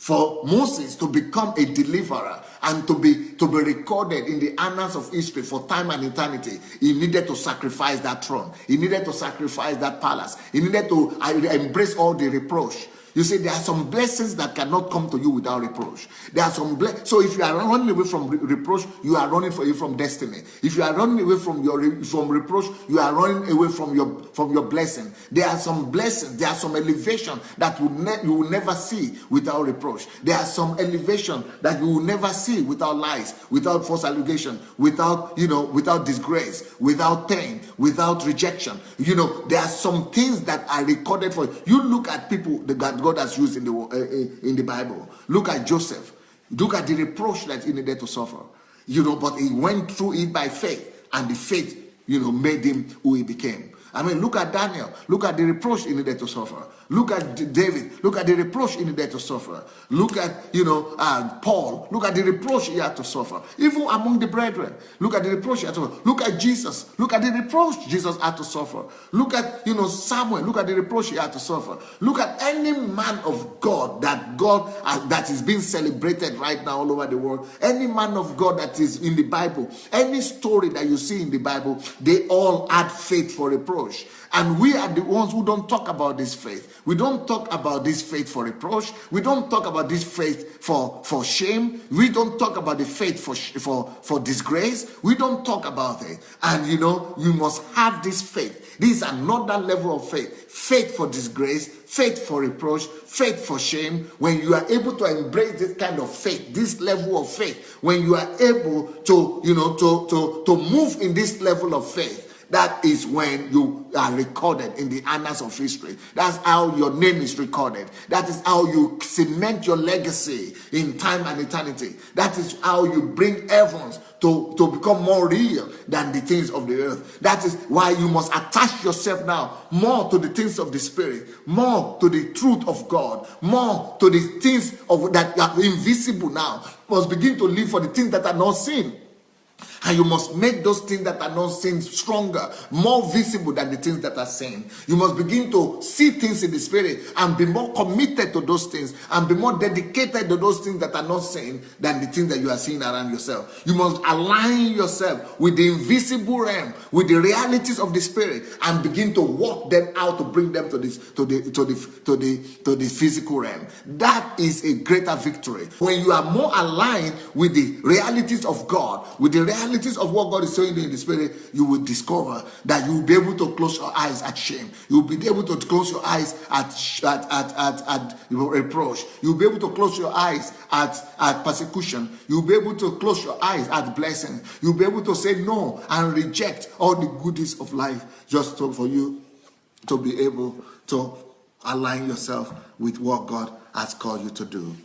For Moses to become a deliverer and to be recorded in the annals of history for time and eternity, he needed to sacrifice that throne. He needed to sacrifice that palace. He needed to embrace all the reproach. You see, there are some blessings that cannot come to you without reproach. There are some so if you are running away from reproach, you are running away from destiny. If you are running away from reproach, you are running away from your blessing. There are some blessings, there are some elevation that you will never see without reproach. There are some elevation that you will never see without lies, without false allegation, without disgrace, without pain, without rejection. There are some things that are recorded for you. You look at people that God has used in the Bible. Look at Joseph. Look at the reproach that he needed to suffer. But he went through it by faith, and the faith, made him who he became. Look at Daniel. Look at the reproach he needed to suffer. Look at David. Look at the reproach he needed to suffer. Look at, Paul. Look at the reproach he had to suffer. Even among the brethren. Look at the reproach he had to suffer. Look at Jesus. Look at the reproach Jesus had to suffer. Look at, Samuel. Look at the reproach he had to suffer. Look at any man of God that is being celebrated right now all over the world. Any man of God that is in the Bible. Any story that you see in the Bible, they all had faith for reproach. And we are the ones who don't talk about this faith. We don't talk about this faith for reproach. We don't talk about this faith for shame. We don't talk about the faith for disgrace. We don't talk about it. And you must have this faith. This is another level of faith. Faith for disgrace, faith for reproach, faith for shame. When you are able to embrace this kind of faith, this level of faith, when you are able to move in this level of faith, that is when you are recorded in the annals of history. That's how your name is recorded. That is how you cement your legacy in time and eternity. That is how you bring heavens to become more real than the things of the earth. That is why you must attach yourself now more to the things of the Spirit, more to the truth of God, more to the things that are invisible now. You must begin to live for the things that are not seen. And you must make those things that are not seen stronger, more visible than the things that are seen. You must begin to see things in the Spirit and be more committed to those things and be more dedicated to those things that are not seen than the things that you are seeing around yourself. You must align yourself with the invisible realm, with the realities of the Spirit, and begin to work them out to bring them to the physical realm. That is a greater victory. When you are more aligned with the realities of God, with the realities of what God is showing you in the Spirit, you will discover that you will be able to close your eyes at shame. You will be able to close your eyes at reproach. You will be able to close your eyes at persecution. You will be able to close your eyes at blessing. You will be able to say no and reject all the goodies of life just for you to be able to align yourself with what God has called you to do.